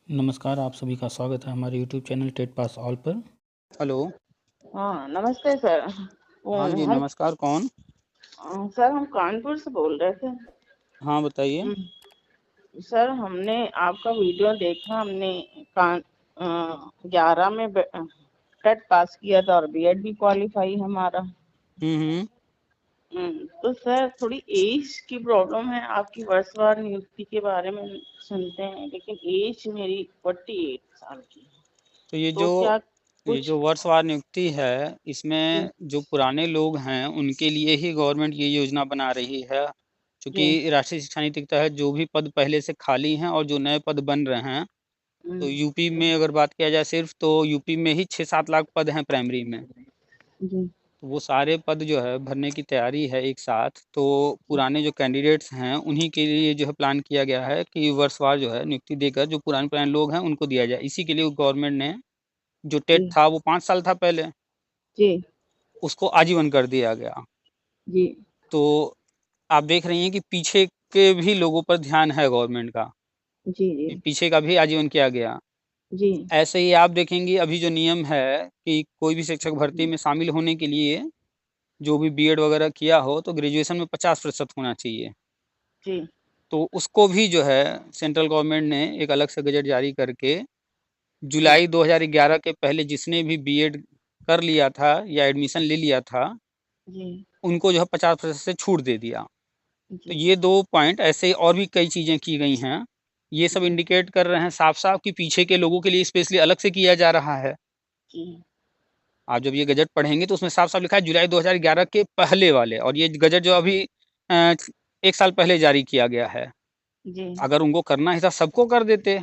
नमस्कार, आप सभी का स्वागत है हमारे YouTube channel TET pass all पर। हेलो। हाँ, नमस्ते सर। हाँ जी, हम नमस्कार। कौन? सर हम कानपुर से बोल रहे थे। हाँ, बताइए। सर हमने आपका वीडियो देखा, हमने 11 में टेट पास किया था और बीएड भी क्वालिफाई हमारा। हम्म। तो सर थोड़ी एज की प्रॉब्लम है, आपकी वर्षवार नियुक्ति के बारे में सुनते हैं, लेकिन एज मेरी 48 साल की है। तो ये तो क्या ये कुछ जो वर्षवार नियुक्ति है, इसमें जो पुराने लोग हैं उनके लिए ही गवर्नमेंट ये योजना बना रही है। क्योंकि राष्ट्रीय शिक्षा नीति के तहत जो भी पद पहले से खाली हैं और जो नए पद बन रहे हैं, तो यूपी में अगर बात किया जाए सिर्फ, तो यूपी में ही 6-7 लाख पद हैं प्राइमरी में। जी तो वो सारे पद जो है भरने की तैयारी है एक साथ। तो पुराने जो कैंडिडेट्स हैं उन्हीं के लिए जो है प्लान किया गया है कि वर्षवार जो है नियुक्ति देकर जो पुराने पुराने लोग हैं उनको दिया जाए। इसी के लिए गवर्नमेंट ने जो टेट जी था वो 5 साल था पहले, जी उसको आजीवन कर दिया गया। जी तो आप देख रही हैं कि पीछे के भी लोगों पर ध्यान है गवर्नमेंट का, जी जी कि पीछे का भी आजीवन किया गया। जी ऐसे ही आप देखेंगी अभी जो नियम है कि कोई भी शिक्षक भर्ती में शामिल होने के लिए जो भी बीएड वगैरह किया हो तो ग्रेजुएशन में 50% होना चाहिए। जी तो उसको भी जो है सेंट्रल गवर्नमेंट ने एक अलग से गजट जारी करके जी जुलाई 2011 के पहले जिसने भी बीएड कर लिया था या एडमिशन ले लिया था, जी उनको जो है 50% से छूट दे दिया। तो जी ये 2 पॉइंट, ऐसे और भी कई चीज़ें की गई हैं। ये सब जी इंडिकेट कर रहे हैं साफ-साफ कि पीछे के लोगों के लिए स्पेशली अलग से किया जा रहा है। जी आप जब ये गजट पढ़ेंगे तो उसमें साफ-साफ लिखा है जुलाई 2011 के पहले वाले, और ये गजट जो अभी 1 साल पहले जारी किया गया है। जी अगर उनको करना ही था सबको कर देते,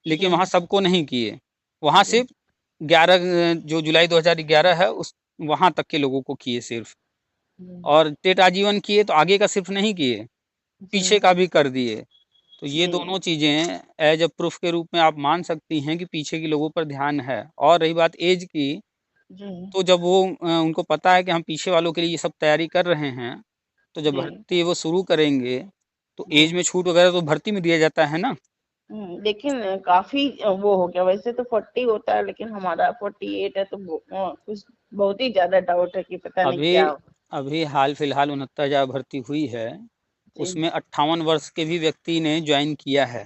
लेकिन वहाँ सबको नहीं किए। वहाँ जी सिर्फ 11 जो जुलाई 2011 है उस वहाँ तक के लोगों को किए सिर्फ, और टेट आजीवन किए तो आगे का सिर्फ नहीं किए, जी पीछे का भी कर दिए। तो ये जी दोनों चीज़ें एज अ प्रूफ के रूप में आप मान सकती हैं कि पीछे के लोगों पर ध्यान है। और रही बात एज की, जी तो जब वो उनको पता है कि हम पीछे वालों के लिए ये सब तैयारी कर रहे हैं, तो जब जी भर्ती वो शुरू करेंगे तो जी एज में छूट वगैरह तो भर्ती में दिया जाता है ना। लेकिन काफी वो हो गया, वैसे तो 40 होता है, लेकिन हमारा 48 है, तो कुछ बहुत ही ज्यादा डाउट है कि पता नहीं अभी क्या। अभी हाल फिलहाल 69,000 भर्ती हुई है, जी उसमें 58 वर्ष के भी व्यक्ति ने ज्वाइन किया है।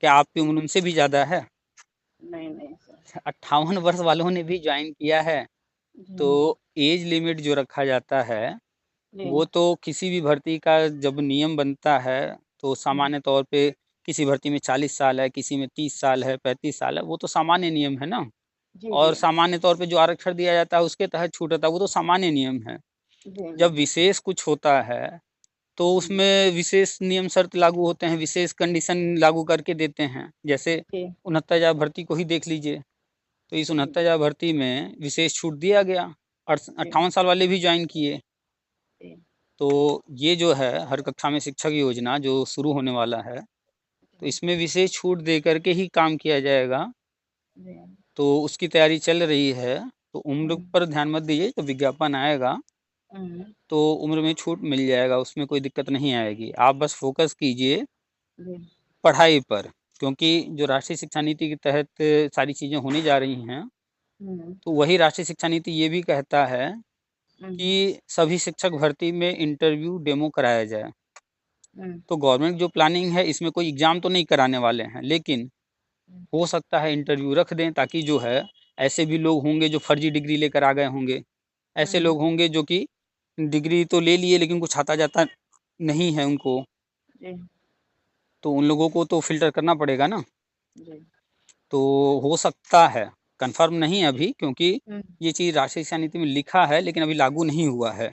क्या आपकी उम्र उनसे भी ज़्यादा है? नहीं नहीं सर। 58 वर्ष वालों ने भी ज्वाइन किया है। तो जी एज लिमिट जो रखा जाता है, जी वो तो किसी भी भर्ती का जब नियम बनता है, तो सामान्य तौर पे किसी भर्ती में 40 साल है, किसी में 30 साल है, 35 साल है, वो तो सामान्य नियम है ना। जी और जी सामान्य तौर पे जो आरक्षण दिया जाता है उसके तहत छूट होता है, वो तो सामान्य नियम है। जी जब विशेष कुछ होता है तो उसमें विशेष नियम शर्त लागू होते हैं, विशेष कंडीशन लागू करके देते हैं। जैसे जी 69,000 भर्ती को ही देख लीजिए, तो इस जी 69,000 भर्ती में विशेष छूट दिया गया और जी 58 साल वाले भी ज्वाइन किए। जी तो ये जो है हर कक्षा में शिक्षक योजना जो शुरू होने वाला है, तो इसमें विशेष छूट दे करके ही काम किया जाएगा। जी तो उसकी तैयारी चल रही है। तो उम्र हम्म, पर ध्यान मत दीजिए, जब विज्ञापन आएगा हम्म, तो उम्र में छूट मिल जाएगा, उसमें कोई दिक्कत नहीं आएगी। आप बस फ़ोकस कीजिए जी पढ़ाई पर, क्योंकि जो राष्ट्रीय शिक्षा नीति के तहत सारी चीज़ें होने जा रही हैं, हम्म, तो वही राष्ट्रीय शिक्षा नीति ये भी कहता है हम्म, कि सभी शिक्षक भर्ती में इंटरव्यू डेमो कराया जाए। हम्म, तो गवर्नमेंट जो प्लानिंग है इसमें कोई एग्ज़ाम तो नहीं कराने वाले हैं, लेकिन हो सकता है इंटरव्यू रख दें, ताकि जो है ऐसे भी लोग होंगे जो फर्जी डिग्री लेकर आ गए होंगे। ऐसे हम्म, लोग होंगे जो कि डिग्री तो ले लिए लेकिन कुछ आता-जाता नहीं है उनको, जी तो उन लोगों को तो फ़िल्टर करना पड़ेगा ना। जी तो हो सकता है, कन्फर्म नहीं है अभी, क्योंकि हम्म, ये चीज़ राष्ट्रीय शिक्षा नीति में लिखा है लेकिन अभी लागू नहीं हुआ है,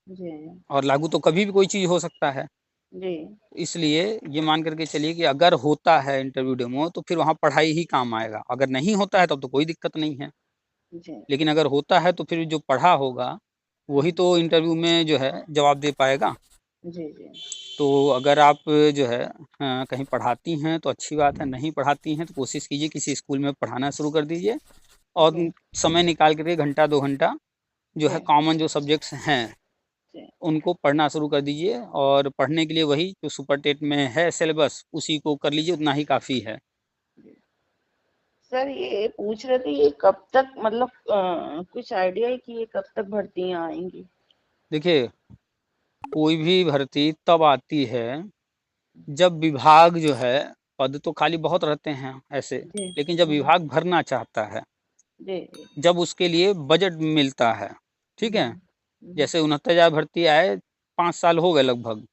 जी और लागू तो कभी भी कोई चीज़ हो सकता है। जी इसलिए ये मान कर के चलिए कि अगर होता है इंटरव्यू डेमो तो फिर वहाँ पढ़ाई ही काम आएगा, अगर नहीं होता है तब तो कोई दिक्कत नहीं है। जी लेकिन अगर होता है तो फिर जो पढ़ा होगा, वही हम्म, तो इंटरव्यू में जो है जवाब दे पाएगा। जी जी तो अगर आप जो है कहीं पढ़ाती हैं तो अच्छी बात है, नहीं पढ़ाती हैं तो कोशिश कीजिए किसी स्कूल में पढ़ाना शुरू कर दीजिए, और जी समय निकाल कर के घंटा 2 घंटा जो है जी कॉमन जो सब्जेक्ट्स हैं जी उनको पढ़ना शुरू कर दीजिए, और पढ़ने के लिए वही जो सुपर टेट में है सिलेबस उसी को कर लीजिए, उतना ही काफ़ी है। जी सर ये पूछ रहे थे ये कब तक मतलब कुछ आइडिया है कि ये कब तक भर्तियां आएंगी? देखिए, कोई भी भर्ती तब आती है जब विभाग जो है, पद तो खाली बहुत रहते हैं ऐसे, जी लेकिन जब जी विभाग भरना चाहता है, जी जी। जब उसके लिए बजट मिलता है, ठीक है? हम्म, जैसे 69,000 भर्ती आए, 5 साल हो गए लगभग,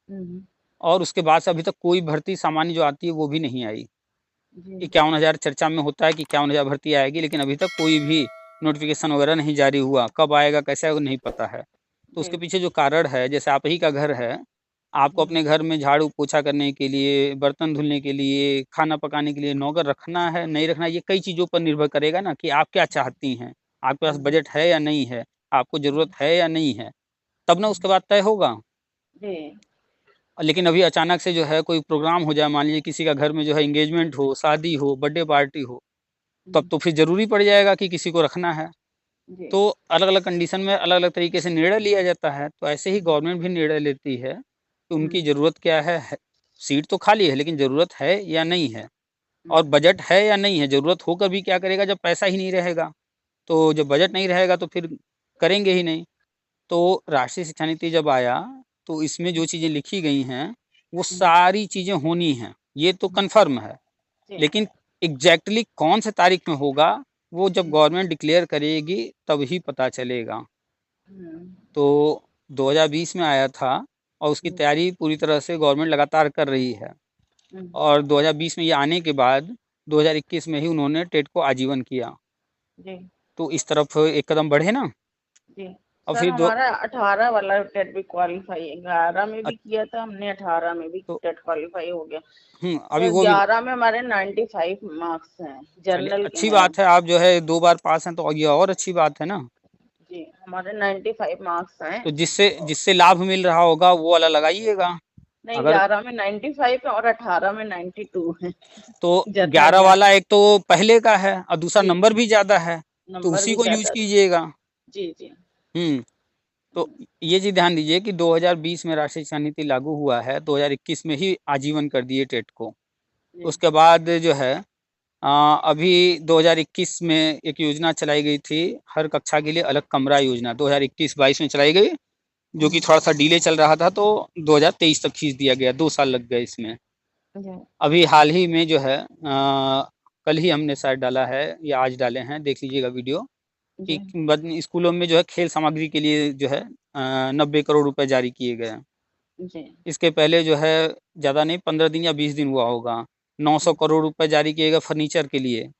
हम्म, और उसके बाद से अभी तक कोई भर्ती सामान्य जो आती है वो भी नहीं आई। जी 51,000 चर्चा में होता है कि 51,000 भर्ती आएगी, लेकिन अभी तक कोई भी नोटिफिकेशन वगैरह नहीं जारी हुआ। कब आएगा, कैसे आएगा, नहीं पता है। तो जी उसके पीछे जो कारण है, जैसे आप ही का घर है, आपको जी अपने घर में झाड़ू पोछा करने के लिए, बर्तन धुलने के लिए, खाना पकाने के लिए नौकर रखना है, नहीं रखना है, ये कई चीज़ों पर निर्भर करेगा ना कि आप क्या चाहती हैं। आपके पास हम्म, बजट है या नहीं है, आपको ज़रूरत है या नहीं है, तब ना उसके बाद तय होगा। जी लेकिन अभी अचानक से जो है कोई प्रोग्राम हो जाए, मान लीजिए किसी का घर में जो है एंगेजमेंट हो, शादी हो, बर्थडे पार्टी हो, तब हम्म, तो फिर ज़रूरी पड़ जाएगा कि किसी को रखना है। जी तो अलग-अलग कंडीशन में अलग-अलग तरीके से निर्णय लिया जाता है। तो ऐसे ही गवर्नमेंट भी निर्णय लेती है कि उनकी हम्म, ज़रूरत क्या है, सीट तो खाली है लेकिन ज़रूरत है या नहीं है, और हम्म, बजट है या नहीं है। ज़रूरत होकर भी क्या करेगा जब पैसा ही नहीं रहेगा। तो जब बजट नहीं रहेगा तो फिर करेंगे ही नहीं। तो राष्ट्रीय शिक्षा नीति जब आया, तो इसमें जो चीज़ें लिखी गई हैं, वो हम्म, सारी चीज़ें होनी हैं, ये तो कन्फ़र्म है। जी लेकिन एग्ज़ैक्टली कौन से तारीख में होगा, वो जब गवर्नमेंट डिक्लेयर करेगी तब ही पता चलेगा। हम्म, तो 2020 में आया था और उसकी जी तैयारी पूरी तरह से गवर्नमेंट लगातार कर रही है, हम्म, और 2020 में ये आने के बाद 2021 में ही उन्होंने टेट को आजीवन किया। जी तो इस तरफ एक कदम बढ़े ना। जी। और सर फिर दो हमारा 18 वाला टेट भी क्वालिफाई है, 11 में अ, भी किया था हमने, 18 में भी तो टेट क्वालिफाई हो गया। अभी सर वो भी 11 में हमारे 95 मार्क्स हैं, चलिए, जर्नल के अच्छी हैं। बात है, आप जो है 2 बार पास हैं तो ये और अच्छी बात है ना। जी हमारे 95 मार्क्स हैं। तो जिससे जिससे लाभ मिल रहा होगा वो वाला लगाइएगा। नहीं, अगर 11 में 95 है और 18 में 92 है। तो जर्नल 11 में वाला एक तो पहले का है और दूसरा जी नंबर भी ज़्यादा है, तो नंबर उसी भी को यूज़ ज्यादा। कीजिएगा। जी जी हुँ, तो ये चीज़ ध्यान दीजिए कि 2020 में राष्ट्रीय शिक्षा नीति लागू हुआ है, 2021 में ही आजीवन कर दिए टेट को। जी उसके बाद जो है अभी 2021 में एक योजना चलाई गई थी, हर कक्षा के लिए अलग कमरा योजना, 2021-22 में चलाई गई, जो कि थोड़ा-सा डिले चल रहा था, तो 2023 तक खींच दिया गया, 2 साल लग गए इसमें। जी अभी हाल ही में जो है कल ही हमने शायद डाला है या आज डाले हैं, देख लीजिएगा वीडियो, कि जी स्कूलों में जो है खेल सामग्री के लिए जो है 90 करोड़ रुपए जारी किए गए हैं। जी इसके पहले जो है ज़्यादा नहीं, 15 दिन या 20 दिन हुआ होगा, 900 करोड़ रुपए जारी किए गए फर्नीचर के लिए। ये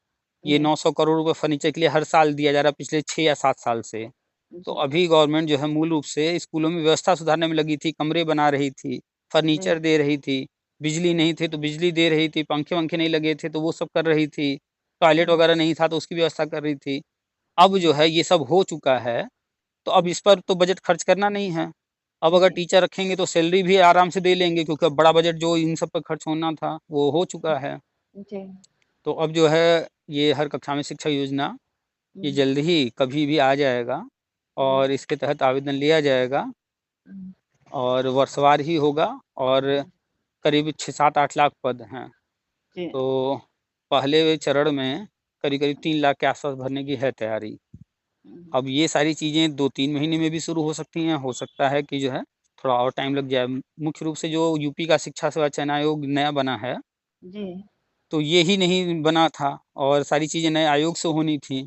जी 900 करोड़ रुपए फर्नीचर के लिए हर साल दिया जा रहा है पिछले 6 या 7 साल से। तो जी अभी गवर्नमेंट जो है मूल रूप से स्कूलों में व्यवस्था सुधारने में लगी थी, कमरे बना रही थी, जी फर्नीचर दे रही थी, बिजली नहीं थी तो बिजली दे रही थी, पंखे-वंखे नहीं लगे थे तो वो सब कर रही थी, टॉयलेट वगैरह नहीं था तो उसकी व्यवस्था कर रही थी। अब जो है ये सब हो चुका है, तो अब इस पर तो बजट खर्च करना नहीं है। अब अगर जी टीचर रखेंगे तो सैलरी भी आराम से दे लेंगे, क्योंकि अब बड़ा बजट जो इन सब पर खर्च होना था, वो हो चुका है। जी तो अब जो है ये हर कक्षा में शिक्षा योजना, ये हम्म, जल्द ही कभी भी आ जाएगा, जी और इसके तहत आवेदन लिया जाएगा, हम्म, और वर्षवार ही होगा, और करीब 6-7-8 लाख पद हैं। जी तो पहले चरण में करीब-करीब 3 लाख के आस-पास भरने की है तैयारी। हम्म, अब ये सारी चीज़ें 2-3 महीने में भी शुरू हो सकती हैं, हो सकता है कि जो है थोड़ा और टाइम लग जाए। मुख्य रूप से जो यूपी का शिक्षा सेवा चयन आयोग नया बना है, जी तो ये ही नहीं बना था, और सारी चीज़ें नए आयोग से होनी थी।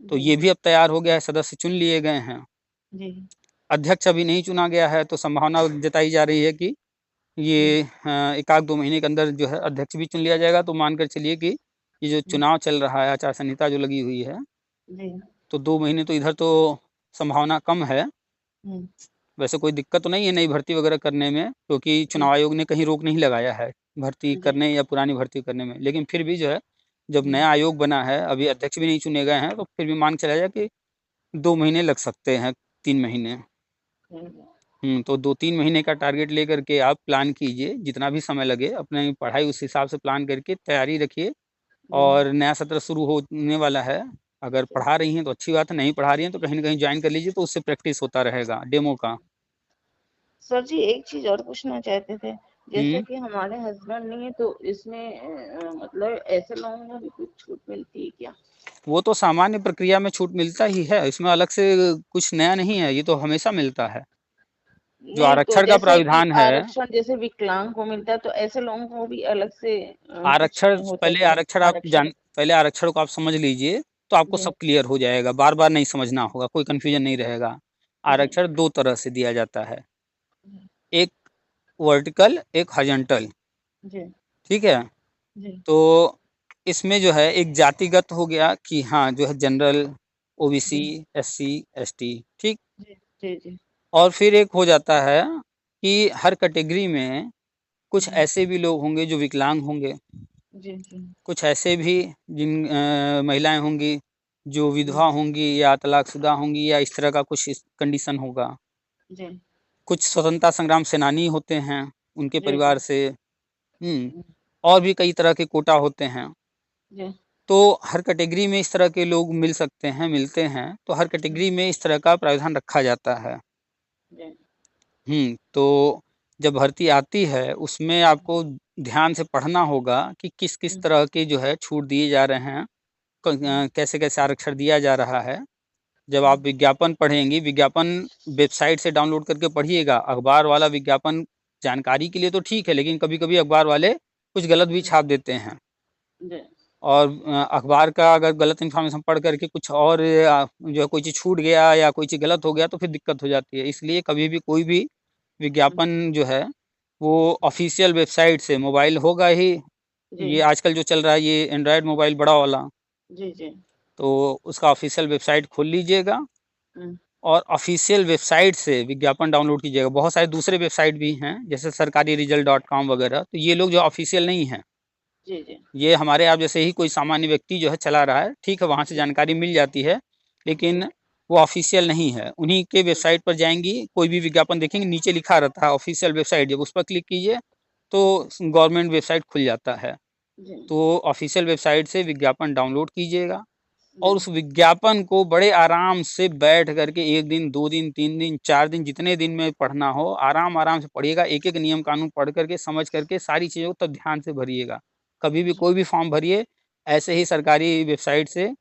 तो जी ये भी अब तैयार हो गया है, सदस्य चुन लिए गए हैं। जी अध्यक्ष अभी नहीं चुना गया है, तो संभावना जताई जा रही है कि जी ये 1 आध 2 महीने के अंदर जो है अध्यक्ष भी चुन लिया जाएगा। तो मानकर चलिए कि ये जो हम्म, चुनाव चल रहा है, आचार संहिता जो लगी हुई है, जी तो 2 महीने तो इधर तो संभावना कम है। हम्म, वैसे कोई दिक्कत तो नहीं है नई भर्ती वगैरह करने में, क्योंकि जी चुनाव आयोग ने कहीं रोक नहीं लगाया है भर्ती जी करने या पुरानी भर्ती करने में। लेकिन फिर भी जो है, जब हम्म, नया आयोग बना है, अभी अध्यक्ष भी नहीं चुने गए हैं, तो फिर भी मान के चला जाए कि 2 महीने लग सकते हैं, 3 महीने। ठीक है, तो 2-3 महीने का टारगेट लेकर के आप प्लान कीजिए, जितना भी समय लगे, अपनी पढ़ाई उस हिसाब से प्लान करके तैयारी रखिए। जी और नया सत्र शुरू होने वाला है, अगर जी। पढ़ा रही हैं तो अच्छी बात है, नहीं पढ़ा रही हैं तो कहीं न कहीं जॉइन कर लीजिए, तो उससे प्रैक्टिस होता रहेगा डेमो का। सर जी एक चीज और पूछना चाहते थे, जैसे हम्म कि हमारे हस्बैंड नहीं है तो इसमें मतलब ऐसे लोगों को भी कुछ छूट मिलती है क्या? वो तो सामान्य प्रक्रिया में छूट मिलता ही है, इसमें अलग से कुछ नया नहीं है, ये तो हमेशा मिलता है। जो नहीं तो आरक्षण का जैसे कि प्राविधान है, आरक्षण जैसे विकलांग को मिलता है तो ऐसे लोगों को भी अलग से कुछ आरक्षण होता है पहले क्या? आरक्षण आप आरक्षण। जान पहले आरक्षण को आप समझ लीजिए, तो आपको जी सब क्लियर हो जाएगा, बार-बार नहीं समझना होगा, कोई कन्फ्यूजन नहीं रहेगा। जी आरक्षण 2 तरह से दिया जाता है, जी एक वर्टिकल, एक हॉरिज़ॉन्टल, जी ठीक है? जी तो इसमें जो है एक जातिगत हो गया कि हाँ, जो है जनरल, ओबीसी, जी एससी, एसटी, ठीक? जी जी जी और फिर एक हो जाता है कि हर कैटेगरी में कुछ जी ऐसे भी लोग होंगे जो विकलांग होंगे, जी जी कुछ ऐसे भी जिन महिलाएँ होंगी जो जी विधवा होंगी या तलाकशुदा होंगी या इस तरह का कुछ इस कंडीशन होगा। जी कुछ स्वतंत्रता संग्राम सेनानी होते हैं, उनके जी जी परिवार से, और भी कई तरह के कोटा होते हैं। जी तो हर कैटेगरी में इस तरह के लोग मिल सकते हैं, मिलते हैं, तो हर कैटेगरी में इस तरह का प्रावधान रखा जाता है। जी तो जब भर्ती आती है, उसमें आपको ध्यान से पढ़ना होगा कि किस-किस तरह के जो है छूट दिए जा रहे हैं, कैसे-कैसे आरक्षण दिया जा रहा है। जब आप विज्ञापन पढ़ेंगी, विज्ञापन वेबसाइट से डाउनलोड करके पढ़िएगा, अखबार वाला विज्ञापन जानकारी के लिए तो ठीक है, लेकिन कभी-कभी अखबार वाले कुछ गलत भी छाप देते हैं। जी और अखबार का अगर गलत इन्फॉर्मेशन पढ़ कर के कुछ और जो है कोई चीज़ छूट गया या कोई चीज़ गलत हो गया तो फिर दिक्कत हो जाती है। इसलिए कभी भी कोई भी विज्ञापन जो है वो ऑफ़िशियल वेबसाइट से, मोबाइल होगा ही, जी ये आजकल जो चल रहा है ये एंड्रॉयड मोबाइल बड़ा वाला, जी जी तो उसका ऑफ़िशियल वेबसाइट खोल लीजिएगा हम्म, और ऑफ़िशियल वेबसाइट से विज्ञापन डाउनलोड कीजिएगा। बहुत सारे दूसरे वेबसाइट भी हैं, जैसे सरकारी रिज़ल्ट डॉट कॉम वगैरह, तो ये लोग जो ऑफ़िशियल नहीं हैं। जी जी ये हमारे आप जैसे ही कोई सामान्य व्यक्ति जो है चला रहा है, ठीक है, वहाँ से जी जानकारी मिल जाती है, जी लेकिन वो ऑफ़िशियल नहीं है। उन्हीं के जी वेबसाइट पर जाएँगी, कोई भी विज्ञापन देखेंगे, नीचे लिखा रहता है ऑफ़िशियल वेबसाइट, जब उस पर क्लिक कीजिए, तो गवर्नमेंट वेबसाइट खुल जाता है। जी तो ऑफ़िशियल वेबसाइट से विज्ञापन डाउनलोड कीजिएगा जी और उस विज्ञापन को बड़े आराम से बैठ कर के 1 दिन, 2 दिन, 3 दिन, 4 दिन, जितने दिन में पढ़ना हो, आराम-आराम से पढ़िएगा। एक-एक नियम कानून पढ़ कर के, समझ कर के, सारी चीज़ों को तब ध्यान से भरिएगा। कभी भी कोई भी फॉर्म भरिए, ऐसे ही सरकारी वेबसाइट से हम्म,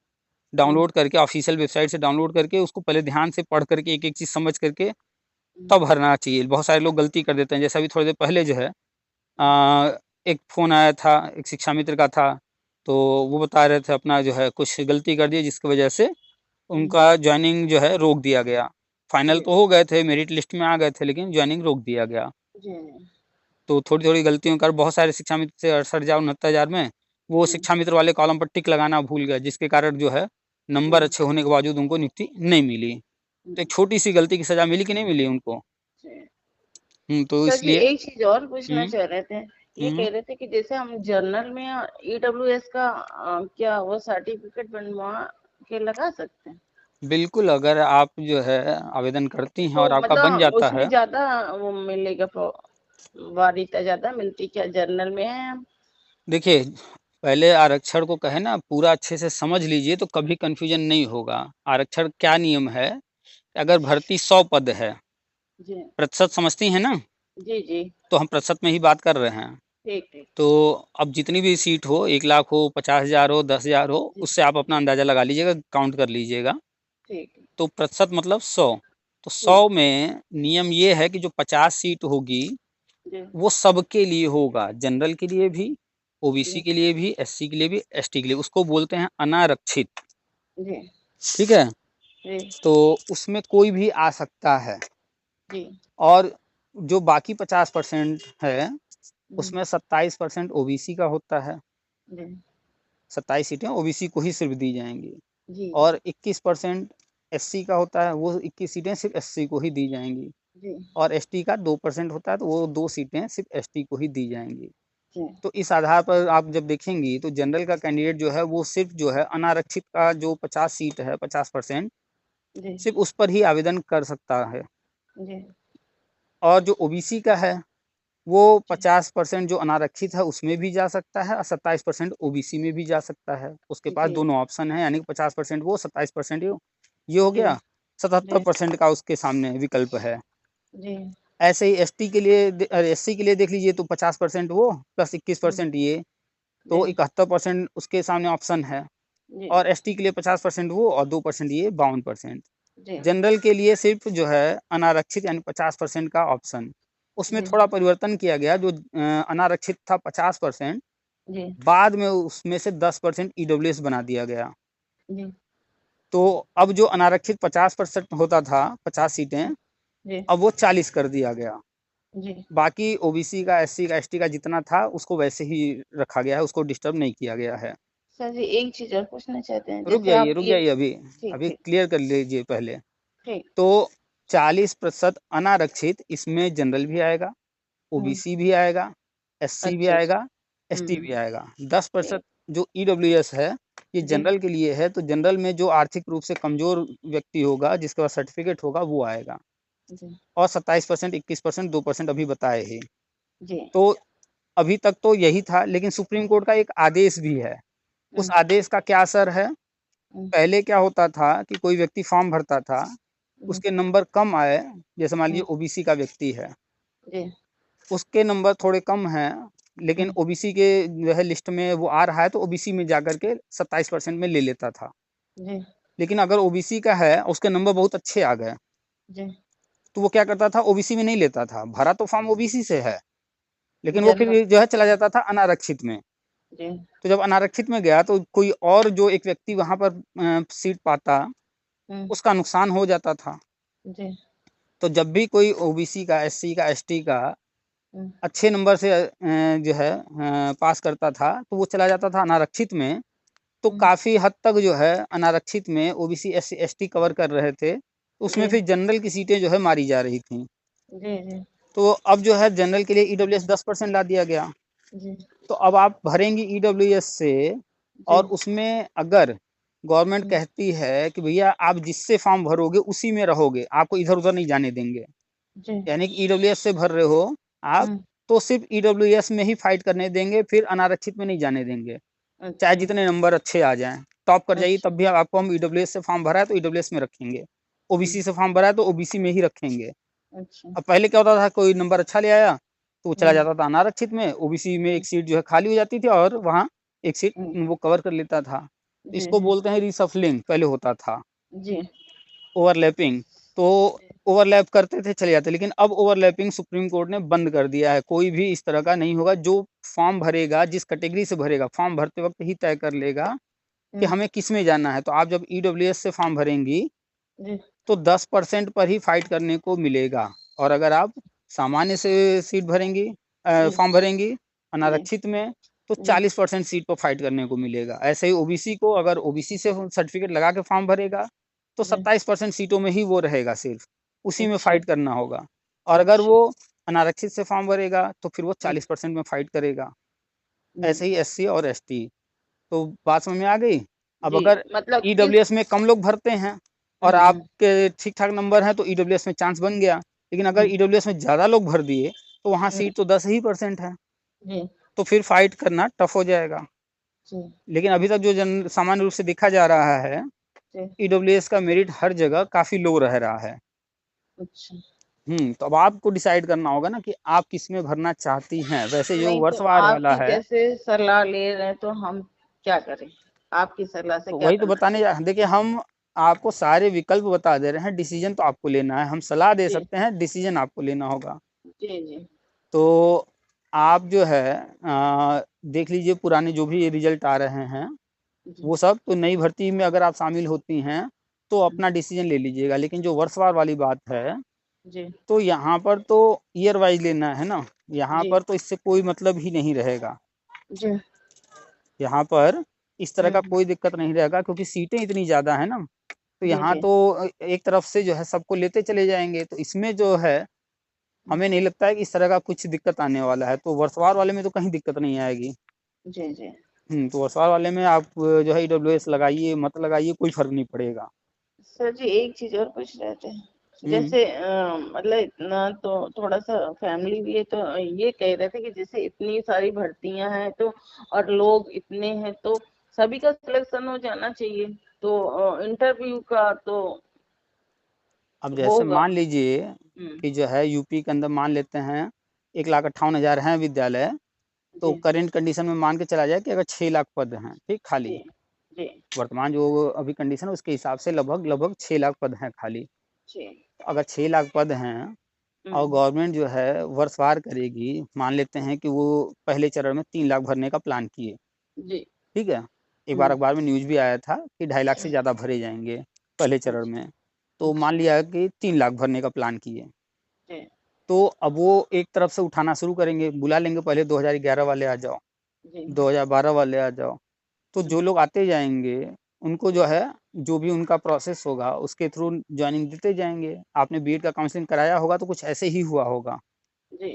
डाउनलोड करके, ऑफ़िशियल वेबसाइट से डाउनलोड करके, उसको पहले ध्यान से पढ़ कर के, एक-एक चीज़ समझ कर के, हम्म, तब भरना चाहिए। बहुत सारे लोग गलती कर देते हैं, जैसे अभी थोड़ी देर पहले जो है एक फ़ोन आया था, एक शिक्षा मित्र का था, तो वो बता रहे थे अपना जो है कुछ गलती कर दी जिसकी वजह से हम्म, उनका जॉइनिंग जो है रोक दिया गया। फाइनल जी तो हो गए थे, मेरिट लिस्ट में आ गए थे, लेकिन जॉइनिंग रोक दिया गया। जी तो थोड़ी-थोड़ी गलतियों कर बहुत सारे शिक्षा मित्र थे 68,000 69,000 में, वो हम्म, शिक्षा मित्र वाले कॉलम पर टिक लगाना भूल गए, जिसके कारण जो है नंबर हम्म, अच्छे होने के बावजूद उनको नियुक्ति नहीं मिली। तो एक हम्म, छोटी-सी गलती की सज़ा मिली कि नहीं मिली उनको? जी। तो सर जी इसलिए एक चीज और पूछना हुँ, चाह रहे थे। ये हुँ। कह रहे थे कि जैसे हम जर्नल में ईडब्ल्यूएस का क्या वो सर्टिफिकेट बनवा के लगा सकते हैं? बिल्कुल, अगर आप जो है आवेदन करती हैं तो और आपका बन मतलब जाता उसमें है, ज्यादा वो मिलेगा वारिता ज्यादा मिलती क्या जर्नल में है हम? देखिए, पहले आरक्षण को कहे ना पूरा अच्छे से समझ लीजिए तो कभी कन्फ्यूजन नहीं होगा। आरक्षण क्या नियम है, अगर भर्ती 100 पद है, जी प्रतिशत समझती हैं ना? जी जी तो हम प्रतिशत में ही बात कर रहे हैं। ठीक ठीक तो अब जितनी भी सीट हो, 1 लाख हो, 50,000 हो, 10,000 हो, जी उससे आप अपना अंदाज़ा लगा लीजिएगा, काउंट कर लीजिएगा। ठीक है तो प्रतिशत मतलब 100, तो जी 100 में नियम ये है कि जो 50 सीट होगी जी वो सबके लिए होगा, जनरल के लिए भी, ओबीसी जी के लिए भी, एससी के लिए भी, एसटी के लिए, उसको बोलते हैं अनारक्षित, जी ठीक है? जी तो उसमें कोई भी आ सकता है जी और जो बाकी 50% है, जी उसमें 27% ओबीसी का होता है, जी 27 सीटें ओबीसी को ही सिर्फ़ दी जाएँगी जी और 21% एससी का होता है, वो 21 सीटें सिर्फ़ एससी को ही दी जाएँगी जी और एसटी का 2% होता है, तो वो 2 सीटें सिर्फ़ एसटी को ही दी जाएँगी। जी तो इस आधार पर आप जब देखेंगी तो जनरल का कैंडिडेट जो है वो सिर्फ जो है अनारक्षित का जो 50 सीट है 50% जी सिर्फ उस पर ही आवेदन कर सकता है जी और जो ओबीसी का है वो 50% जो अनारक्षित है उसमें भी जा सकता है और 27% ओबीसी में भी जा सकता है। उसके पास जी दोनों ऑप्शन है यानी कि 50% वो 27% ये हो जी गया, जी 77% का उसके सामने विकल्प है। जी ऐसे ही एसटी के लिए एससी के लिए देख लीजिए तो 50% वो प्लस 21% ये, तो जी 71% उसके सामने ऑप्शन है। जी और एसटी के लिए 50% वो और 2% ये 52%। जी जनरल के लिए सिर्फ जो है अनारक्षित यानी 50% का ऑप्शन, उसमें जी थोड़ा परिवर्तन किया गया। जो अनारक्षित था 50%, जी बाद में उसमें से 10% ईडब्ल्यूएस बना दिया गया। जी तो अब जो अनारक्षित 50% होता था, 50 जी सीटें, जी अब वो 40 कर दिया गया। जी बाकी ओबीसी का, एससी का, एसटी का जितना था उसको वैसे ही रखा गया है, उसको डिस्टर्ब नहीं किया गया है। सर जी एक चीज और पूछना चाहते हैं, जैसे आप रुक ये। जाइए अभी ठीक अभी ठीक क्लियर कर लीजिए पहले। ठीक। तो 40% अनारक्षित, इसमें जनरल भी आएगा, हम्म। ओबीसी भी आएगा, एससी भी अच्छा अच्छा। आएगा, एसटी भी आएगा। 10% ठीक। जो ईडब्ल्यूएस है, ये जी जनरल के लिए है। तो जनरल में जो आर्थिक रूप से कमजोर व्यक्ति होगा, जिसके पास सर्टिफिकेट होगा, वो आएगा। जी और 27%, 21%, 2% अभी बताए ही। जी। तो अभी तक तो यही था, लेकिन सुप्रीम कोर्ट का एक आदेश भी है। उस हम्म आदेश का क्या असर है? हम्म पहले क्या होता था कि कोई व्यक्ति फॉर्म भरता था, हम्म उसके नंबर कम आए, जैसे मान लीजिए हम्म, ओबीसी का व्यक्ति है, जी उसके नंबर थोड़े कम हैं, लेकिन हम्म, ओबीसी के जो है लिस्ट में वो आ रहा है, तो ओबीसी में जाकर के 27% में ले लेता था। जी लेकिन अगर ओबीसी का है, उसके नंबर बहुत अच्छे आ गए, जी तो वो क्या करता था, ओबीसी में नहीं लेता था। भरा तो फॉर्म ओबीसी से है, लेकिन वो जनरल। फिर जो है चला जाता था अनारक्षित में। जी तो जब अनारक्षित में गया, तो कोई और जो एक व्यक्ति वहां पर सीट पाता, हम्म उसका नुकसान हो जाता था। जी तो जब भी कोई ओबीसी का, एससी का, एसटी का हम्म अच्छे नंबर से जो है पास करता था, तो वो चला जाता था अनारक्षित में। तो हम्म, काफ़ी हद तक जो है अनारक्षित में ओबीसी, एससी, एसटी कवर कर रहे थे। तो उसमें जी फिर जनरल की सीटें जो है मारी जा रही थी। जी जी तो अब जो है जनरल के लिए ईडब्ल्यूएस 10% ला दिया गया। जी तो अब आप भरेंगी ईडब्ल्यूएस से, जी और उसमें अगर गवर्नमेंट हम्म, कहती है कि भैया आप जिससे फॉर्म भरोगे उसी में रहोगे, आपको इधर उधर नहीं जाने देंगे, जी यानी कि ईडब्ल्यूएस से भर रहे हो आप, हम्म, तो सिर्फ ईडब्ल्यूएस में ही फाइट करने देंगे, फिर अनारक्षित में नहीं जाने देंगे। चाहे अच्छा जितने नंबर अच्छे आ जाएं, टॉप कर जाइए, अच्छा तब भी आपको हम ईडब्ल्यूएस से फॉर्म भरा है तो ईडब्ल्यूएस में रखेंगे, हम्म, ओबीसी से फॉर्म भरा है तो ओबीसी में ही रखेंगे। अच्छा अब पहले क्या होता था, कोई नंबर अच्छा ले आया तो वो चला हम्म जाता था अनारक्षित में, ओबीसी में हम्म एक सीट जो है खाली हो जाती थी, और वहाँ एक सीट हम्म, वो कवर कर लेता था। तो जी इसको जी बोलते हैं रीसफलिंग, पहले होता था जी ओवरलैपिंग। तो ओवरलैप करते थे, चले जाते। लेकिन अब ओवरलैपिंग सुप्रीम कोर्ट ने बंद कर दिया है। कोई भी इस तरह का नहीं होगा। जो फॉर्म भरेगा, जिस कैटेगरी से भरेगा, फॉर्म भरते वक्त ही तय कर लेगा कि हम्म हमें किस में जाना है। तो आप जब ईडब्ल्यूएस से फॉर्म भरेंगी, जी तो 10% पर ही फाइट करने को मिलेगा। और अगर आप सामान्य से सीट भरेंगी, जी फॉर्म भरेंगी जी अनारक्षित में, तो जी 40% सीट पर फाइट करने को मिलेगा। ऐसे ही ओबीसी को, अगर ओबीसी से सर्टिफिकेट लगा के फॉर्म भरेगा, तो जी 27% सीटों में ही वो रहेगा, सिर्फ उसी में अच्छा फाइट करना होगा। और अगर अच्छा वो अनारक्षित से फॉर्म भरेगा, तो फिर वो हम्म 40% में फाइट करेगा। हम्म, ऐसे ही एससी और एसटी। तो बात समझ में आ गई? अब जी अगर मतलब किस। ईडब्ल्यूएस में कम लोग भरते हैं और हम्म आपके ठीक-ठाक नंबर हैं, तो ईडब्ल्यूएस में चांस बन गया। लेकिन अगर हम्म ईडब्ल्यूएस में ज़्यादा लोग भर दिए, तो वहाँ हम्म, सीट तो 10 ही परसेंट है, जी तो फिर फाइट करना टफ हो जाएगा। जी लेकिन अभी तक जो जन सामान्य रूप से देखा जा रहा है, जी ईडब्ल्यूएस का मेरिट हर जगह काफ़ी लो रह रहा है। अच्छा। तो अब आपको डिसाइड करना होगा ना कि आप किसमें भरना चाहती हैं। वैसे जो नहीं तो वर्षवार वाला आपकी है, जैसे सलाह ले रहे हैं तो हम क्या करें, आपकी सलाह से तो क्या वही तो करना बताने चाहिए। जा देखिए, हम आपको सारे विकल्प बता दे रहे हैं, डिसीजन तो आपको लेना है। हम सलाह दे जी सकते हैं, डिसीजन आपको लेना होगा। जी जी तो आप जो है देख लीजिए पुराने जो भी रिजल्ट आ रहे हैं, जी वो सब। तो नई भर्ती में अगर आप शामिल होती हैं, तो अपना डिसीजन ले लीजिएगा। लेकिन जो वर्षवार वाली बात है, जी तो यहाँ पर तो ईयर वाइज लेना है ना। यहाँ जी पर तो इससे कोई मतलब ही नहीं रहेगा। जी यहाँ पर इस तरह का हम्म कोई दिक्कत नहीं रहेगा, क्योंकि सीटें इतनी ज़्यादा है ना। तो जी यहाँ जी तो एक तरफ से जो है सबको लेते चले जाएंगे। तो इसमें जो है हमें नहीं लगता है कि इस तरह का कुछ दिक्कत आने वाला है। तो वर्षवार वाले में तो कहीं दिक्कत नहीं आएगी। जी जी तो वर्षवार वाले में आप जो है ईडब्ल्यूएस लगाइए मत लगाइए, कोई फर्क नहीं पड़ेगा। सर जी एक चीज और पूछ रहे थे, हम्म जैसे मतलब इतना तो थोड़ा सा फैमिली भी है, तो ये कह रहे थे कि जैसे इतनी सारी भर्तियां हैं तो और लोग इतने हैं तो सभी का सिलेक्शन हो जाना चाहिए, तो इंटरव्यू का तो अब जैसे होगा। मान लीजिए हम्म, कि जो है यूपी के अंदर मान लेते हैं 1,58,000 हैं विद्यालय, तो जी करंट कंडीशन में मान के चला जाए कि अगर 6 लाख पद हैं, ठीक, खाली, जी जी वर्तमान जो अभी कंडीशन है उसके हिसाब से लगभग लगभग 6 लाख पद हैं खाली। जी तो अगर 6 लाख पद हैं और गवर्नमेंट जो है वर्षवार करेगी, मान लेते हैं कि वो पहले चरण में 3 लाख भरने का प्लान किए, जी ठीक है। एक बार अखबार में न्यूज़ भी आया था कि 2.5 लाख से ज़्यादा भरे जाएंगे पहले चरण में। तो मान लिया कि 3 लाख भरने का प्लान किए, जी तो अब वो एक तरफ से उठाना शुरू करेंगे, बुला लेंगे पहले 2011 वाले आ जाओ, जी 2012 वाले आ जाओ। तो जो लोग आते जाएंगे उनको जो है जो भी उनका प्रोसेस होगा उसके थ्रू ज्वाइनिंग देते जाएंगे। आपने बीएड का काउंसलिंग कराया होगा तो कुछ ऐसे ही हुआ होगा जी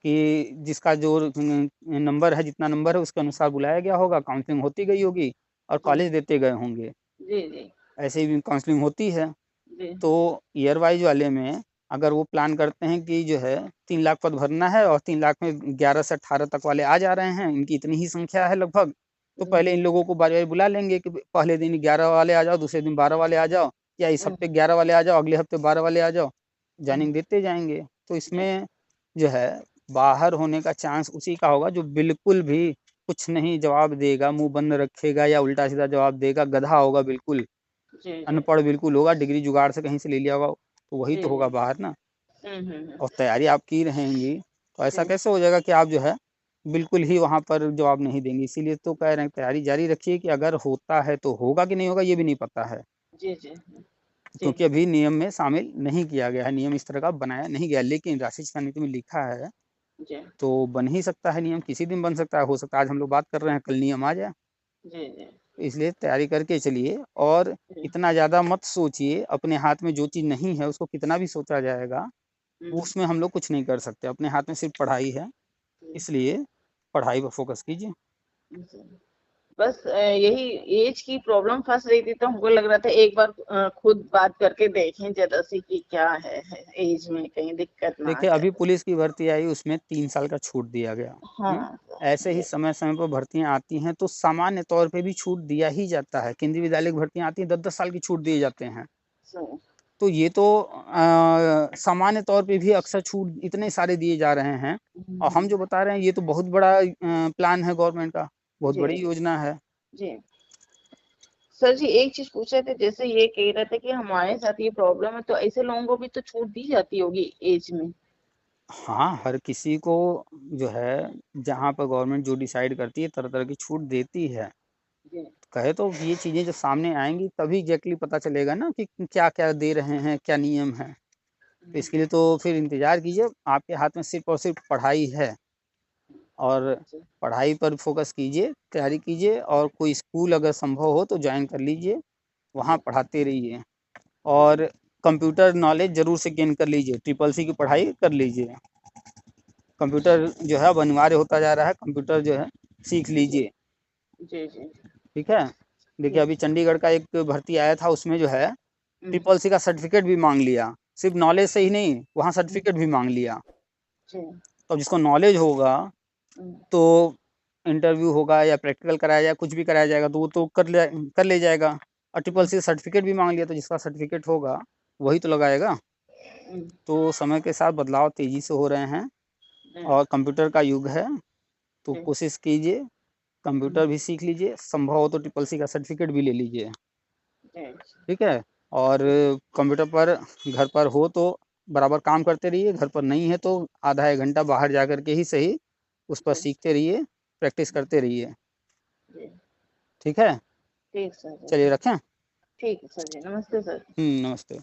कि जिसका जो नंबर है, जितना नंबर है उसके अनुसार बुलाया गया होगा, काउंसलिंग होती गई होगी और जी कॉलेज देते गए होंगे। जी जी ऐसे ही काउंसलिंग होती है। जी तो ईयर वाइज वाले में अगर वो प्लान करते हैं कि जो है 3 लाख पद भरना है और 3 लाख में 11 से 18 तक वाले आ जा रहे हैं, इनकी इतनी ही संख्या है लगभग, तो पहले इन लोगों को बारी-बारी बुला लेंगे कि पहले दिन 11 वाले आ जाओ, दूसरे दिन 12 वाले आ जाओ, या इस हफ्ते 11 वाले आ जाओ, अगले हफ्ते 12 वाले आ जाओ, जॉइनिंग देते जाएंगे। तो इसमें जो है बाहर होने का चांस उसी का होगा जो बिल्कुल भी कुछ नहीं जवाब देगा, मुंह बंद रखेगा या उल्टा सीधा जवाब देगा, गधा होगा बिल्कुल, जी जी अनपढ़ बिल्कुल होगा, डिग्री जुगाड़ से कहीं से ले लिया होगा, तो वही जी तो होगा जी बाहर ना। हम्म, और तैयारी आप की रहेंगी तो ऐसा जी कैसे हो जाएगा कि आप जो है बिल्कुल ही वहाँ पर जवाब नहीं देंगे। इसीलिए तो कह रहे हैं तैयारी जारी रखिए कि अगर होता है तो होगा कि नहीं होगा ये भी नहीं पता है, जी जी जी क्योंकि अभी नियम में शामिल नहीं किया गया है, नियम इस तरह का बनाया नहीं गया। लेकिन राष्ट्रीय शिक्षा नीति में लिखा है जी तो बन ही सकता है नियम, किसी दिन बन सकता है, हो सकता है आज हम लोग बात कर रहे हैं कल नियम आ जाए। जी जी तो इसलिए तैयारी करके चलिए और जी इतना ज़्यादा मत सोचिए, अपने हाथ में जो चीज़ नहीं है उसको कितना भी सोचा जाएगा वो हम्म, उसमें हम लोग कुछ नहीं कर सकते। अपने हाथ में सिर्फ पढ़ाई है, जी इसलिए पढ़ाई पर फोकस कीजिए। जी। बस यही एज की प्रॉब्लम फंस रही थी, तो हमको लग रहा था एक बार खुद बात करके देखें जरा सी कि क्या है एज में कहीं दिक्कत ना आ देखिए अभी जाए। पुलिस की भर्ती आई उसमें 3 साल का छूट दिया गया। हाँ ऐसे ही जी समय-समय पर भर्तियाँ आती हैं तो सामान्य तौर पे भी छूट दिया ही जाता है। केंद्रीय विद्यालय की भर्तियाँ आती हैं 10-10 साल की छूट दिए जाते हैं। सो तो ये तो सामान्य तौर पे भी अक्सर छूट इतने सारे दिए जा रहे हैं और हम जो बता रहे हैं ये तो बहुत बड़ा प्लान है गवर्नमेंट का, बहुत जी बड़ी योजना है। जी सर जी, एक चीज पूछ रहे थे, जैसे ये कह रहे थे कि हमारे साथ ये प्रॉब्लम है, तो ऐसे लोगों को भी तो छूट दी जाती होगी एज में। हाँ, हर किसी को जो है जहाँ पर गवर्नमेंट जो डिसाइड करती है तरह-तरह की छूट देती है। जी कहे तो ये चीज़ें जब सामने आएँगी तभी एग्ज़ैक्टली पता चलेगा ना कि क्या-क्या दे रहे हैं, क्या नियम है। तो इसके लिए तो फिर इंतज़ार कीजिए, आपके हाथ में सिर्फ़ और सिर्फ़ पढ़ाई है और जी पढ़ाई पर फ़ोकस कीजिए, तैयारी कीजिए और कोई स्कूल अगर संभव हो तो जॉइन कर लीजिए, वहाँ जी पढ़ाते रहिए जी और कंप्यूटर नॉलेज ज़रूर से गेन कर लीजिए, ट्रिपल सी की पढ़ाई कर लीजिए। कंप्यूटर जो है अब अनिवार्य होता जा रहा है, कंप्यूटर जो है सीख जी लीजिए, जी जी ठीक है? देखिए जी अभी चंडीगढ़ का एक भर्ती आया था उसमें जो है हम्म, ट्रिपल सी का सर्टिफ़िकेट भी माँग लिया, सिर्फ़ नॉलेज से ही नहीं, वहाँ हम्म, सर्टिफ़िकेट भी माँग लिया। जी तो अब जिसको नॉलेज होगा हम्म, तो इंटरव्यू होगा या प्रैक्टिकल कराया जाएगा, कुछ भी कराया जाएगा तो वो तो कर ले जाएगा और ट्रिपल हम्म, सी सर्टिफ़िकेट भी माँग लिया तो जिसका सर्टिफ़िकेट होगा वही तो लगाएगा। हम्म, तो समय के साथ बदलाव तेज़ी से हो रहे हैं जी और कंप्यूटर का युग है, तो जी कोशिश कीजिए हम्म, कंप्यूटर भी सीख लीजिए, संभव हो तो ट्रिपल सी का सर्टिफ़िकेट भी ले लीजिए, जी ठीक है? और कंप्यूटर पर घर पर हो तो बराबर काम करते रहिए, घर पर नहीं है तो आधा 1 घंटा बाहर जा कर के ही सही उस पर जी सीखते रहिए, प्रैक्टिस करते रहिए, जी ठीक है? ठीक सर जी, चलिए रखें? ठीक है सर जी, नमस्ते सर। नमस्ते।